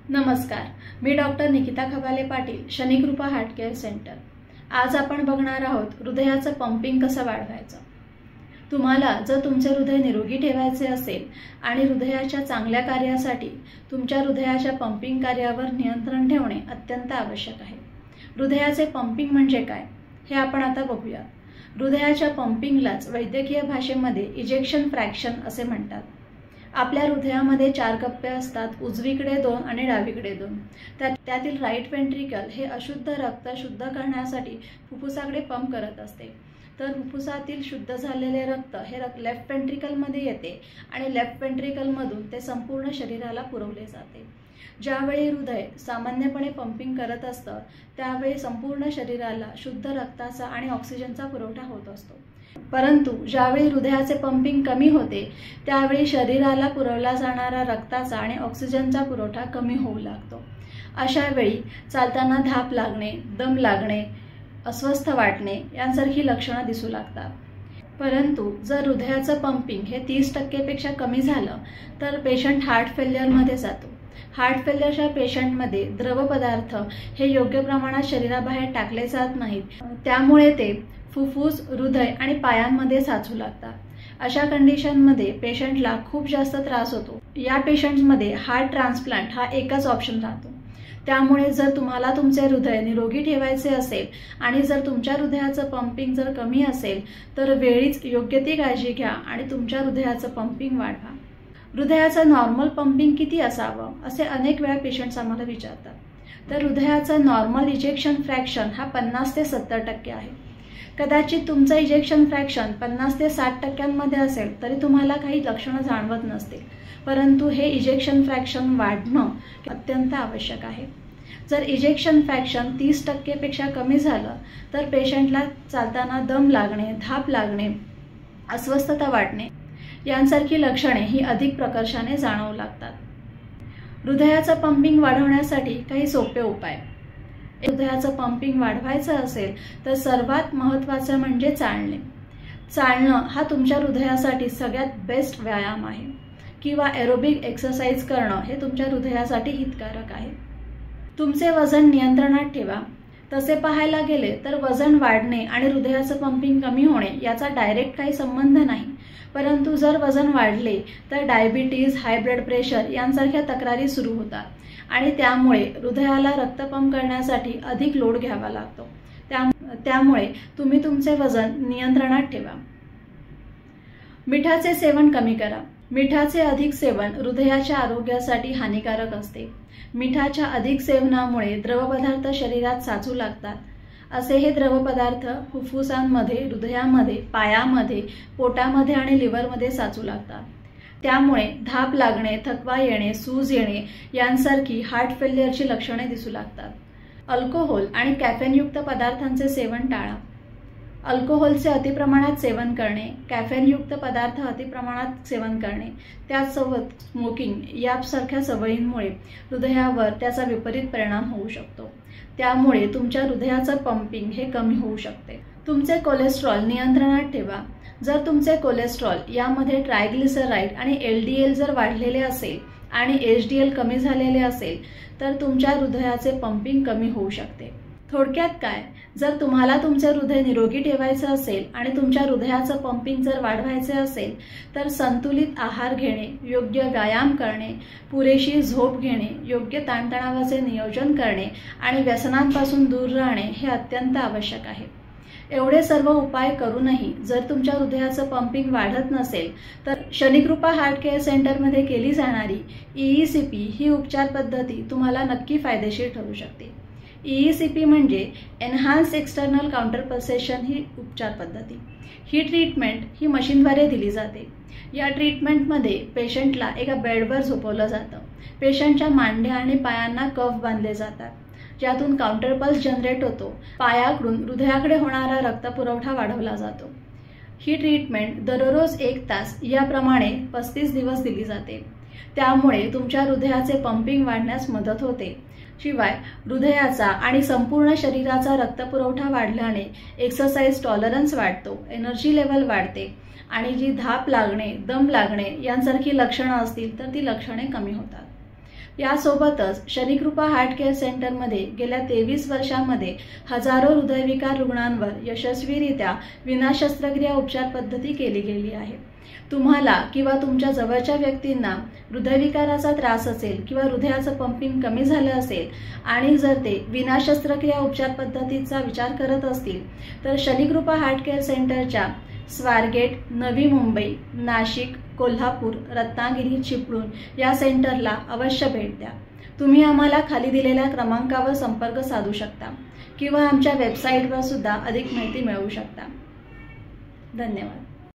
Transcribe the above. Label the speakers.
Speaker 1: नमस्कार, मी doctor Nikita Khabale Patil, Shanikripa heart care centre. आज आपण बघणार आहोत हृदयाचं पंपिंग कसं वाढवायचं। तुम्हाला जर तुमचे हृदय निरोगी ठेवायचे असेल आणि हृदयाच्या चांगल्या कार्यासाठी तुमच्या हृदयाच्या पंपिंग कार्यावर नियंत्रण ठेवणे अत्यंत आवश्यक आहे। हृदयाचे पंपिंग म्हणजे काय हे आपण आता बघूया। हृदयाच्या पंपिंगलाच वैद्यकीय भाषेमध्ये इजेक्शन फ्रॅक्शन असे म्हणतात। आपल्या हृदयामध्ये 4 कप्पे असतात, उजवीकडे 2 आणि डावीकडे 2। त्यातील राईट वेंट्रिकल हे अशुद्ध रक्त शुद्ध करण्यासाठी फुफ्फुसाकडे पंप करत असते, तर फुफ्फुसातील शुद्ध झालेले रक्त हे लेफ्ट वेंट्रिकलमध्ये येते आणि लेफ्ट वेंट्रिकलमधून ते संपूर्ण शरीराला पुरवले जाते। ज्यावेळी हृदय सामान्यपणे पंपिंग करत असतं त्यावेळी संपूर्ण शरीराला शुद्ध रक्ताचा आणि ऑक्सिजनचा पुरवठा होत असतो। परंतु ज्यावेळी हृदयाचे पंपिंग कमी होते त्यावेळी शरीराला पुरवला जाणारा रक्ताचा आणि ऑक्सिजनचा पुरवठा कमी होऊ लागतो। अशा वेळी चालताना धाप लागणे, दम लागणे, अस्वस्थ वाटणे यांसारखी लक्षणं दिसू लागतात। परंतु जर हृदयाचं पंपिंग हे 30% पेक्षा कमी झालं तर पेशंट हार्ट फेल्युअरमध्ये जातो। हार्ट फेल्युअरच्या पेशंटमध्ये द्रव पदार्थ हे योग्य प्रमाणात शरीराबाहेर टाकले जात नाहीत, त्यामुळे ते फुफ्फुस, हृदय आणि पायांमध्ये साचू लागतात। अशा कंडिशनमध्ये पेशंटला खूप जास्त त्रास होतो। या पेशंट्समध्ये हार्ट ट्रान्सप्लांट हा एकच ऑप्शन राहतो। त्यामुळे जर तुम्हाला तुमचे हृदय निरोगी ठेवायचे असेल आणि जर तुमच्या हृदयाचं पंपिंग जर कमी असेल तर वेळीच योग्य ती काळजी घ्या आणि तुमच्या हृदयाचं पंपिंग वाढवा। हृदयाचं नॉर्मल पंपिंग किती असावं असे अनेक वेळा पेशंट्स आम्हाला विचारतात। तर हृदयाचं नॉर्मल इजेक्शन फ्रॅक्शन हा 50 ते 70% आहे। कदाचित तुमचं इजेक्शन फ्रॅक्शन 50 ते 60% असेल तरी तुम्हाला काही लक्षणं जाणवत नसतील, परंतु हे इजेक्शन फ्रॅक्शन वाढणं अत्यंत आवश्यक आहे। जर इजेक्शन फ्रॅक्शन 30% पेक्षा कमी झालं तर पेशंटला चालताना दम लागणे, धाप लागणे, अस्वस्थता वाटणे यांसारखी लक्षणे ही अधिक प्रकर्षाने जाणवू लागतात। हृदयाचं पंपिंग वाढवण्यासाठी काही सोपे उपाय। हृदयाचं पंपिंग वाढवायचं असेल तर सर्वात महत्त्वाचं म्हणजे चालणे। चालणं हा तुमच्या हृदयासाठी सगळ्यात बेस्ट व्यायाम आहे किंवा एरोबिक एक्सरसाइज करणं हे तुमच्या हृदयासाठी हितकारक आहे। तुमचे वजन नियंत्रणात ठेवा। तसे पाहायला गेले तर वजन वाढणे आणि हृदयाचं पंपिंग कमी होणे याचा डायरेक्ट काही संबंध नाही, परंतु जर वजन वाढले तर डायबिटीज, हाय ब्लड प्रेशर यांसारख्या तक्रारी सुरू होतात आणि त्यामुळे हृदयाला रक्त पंप करण्यासाठी अधिक लोड घ्यावा लागतो। त्यामुळे तुम्ही तुमचे वजन नियंत्रणात ठेवा। मिठाचे सेवन कमी करा। मिठाचे अधिक सेवन हृदयाच्या आरोग्यासाठी हानिकारक असते। मिठाच्या अधिक सेवनामुळे द्रवपदार्थ शरीरात साचू लागतात। असे हे द्रवपदार्थ फुफ्फुसांमध्ये, हृदयामध्ये, पायामध्ये, पोटामध्ये आणि लिव्हरमध्ये साचू लागतात। त्यामुळे धाप लागणे, थकवा येणे, सूज येणे यांसारखी हार्ट फेल्युअरची लक्षणे दिसू लागतात। अल्कोहोल आणि कॅफेनयुक्त पदार्थांचे सेवन टाळा। अल्कोहोलचे अतिप्रमाणात सेवन करणे, कॅफेनयुक्त पदार्थ अतिप्रमाणात सेवन करणे, त्यासोबत स्मोकिंग यासारख्या सवयींमुळे हृदयावर त्याचा विपरीत परिणाम होऊ शकतो। त्यामुळे तुमच्या हृदयाचं पंपिंग हे कमी होऊ शकते। तुमचे कोलेस्ट्रॉल नियंत्रणात ठेवा। जर तुमचे कोलेस्ट्रॉल यामध्ये ट्रायग्लिसराईड आणि LDL जर वाढलेले असेल आणि HDL कमी झालेले असेल तर तुमच्या हृदयाचे पंपिंग कमी होऊ शकते। थोडक्यात काय, जर तुम्हाला तुमचे हृदय निरोगी ठेवायचे असेल आणि तुमच्या हृदयाचं पंपिंग जर वाढवायचे असेल तर संतुलित आहार घेणे, योग्य व्यायाम करणे, पुरेशी झोप घेणे, योग्य ताणतणावाचे नियोजन करणे आणि व्यसनांपासून दूर राहणे हे अत्यंत आवश्यक आहे। एवढे सर्व उपाय करूनही जर तुमच्या हृदयाचं पंपिंग वाढत नसेल तर शनिकृपा हार्ट केअर सेंटरमध्ये केली जाणारी EECP ही उपचार पद्धती तुम्हाला नक्की फायदेशीर ठरू शकते। EECP म्हणजे एनहान्स एक्सटर्नल काउंटर पल्सेशन ही उपचार पद्धती। ही ट्रीटमेंट ही मशीनद्वारे दिली जाते। या ट्रीटमेंटमध्ये पेशंटला एका बेडवर झोपवलं जातं। पेशंटच्या मांड्या आणि पायांना कफ बांधले जातात, ज्यातून काउंटर पल्स जनरेट होतो। पायाकडून हृदयाकडे होणारा रक्तपुरवठा वाढवला जातो। ही ट्रीटमेंट दररोज 1 तास याप्रमाणे 35 दिवस दिली जाते। त्यामुळे तुमच्या हृदयाचे पंपिंग वाढण्यास मदत होते। शिवाय हृदयाचा आणि संपूर्ण शरीराचा रक्तपुरवठा वाढल्याने एक्सरसाइज टॉलरन्स वाढतो, एनर्जी लेवल वाढते आणि जी धाप लागणे, दम लागणे यांसारखी लक्षणं असतील तर ती लक्षणे कमी होतात। यासोबतच शनिकृपा हार्ट केअर सेंटरमध्ये गेल्या 23 वर्षांमध्ये हजारो हृदयविकार रुग्णांवर यशस्वीरित्या विना शस्त्रक्रिया उपचार पद्धती केली गेली आहे। तुम्हाला किंवा तुमच्या जवळच्या व्यक्तींना हृदयविकाराचा त्रास असेल किंवा हृदयाचं पंपिंग कमी झालं असेल आणि जर ते विना शस्त्रक्रिया उपचार पद्धतीचा विचार करत असतील तर शनिकृपा हार्ट केअर सेंटरच्या स्वारगेट, नवी मुंबई, नाशिक, कोल्हापूर, रत्नागिरी, चिपळूण या सेंटरला अवश्य भेट द्या। तुम्ही आम्हाला खाली दिलेल्या क्रमांकावर संपर्क साधू शकता किंवा आमच्या वेबसाईटवर सुद्धा अधिक माहिती मिळवू शकता। धन्यवाद।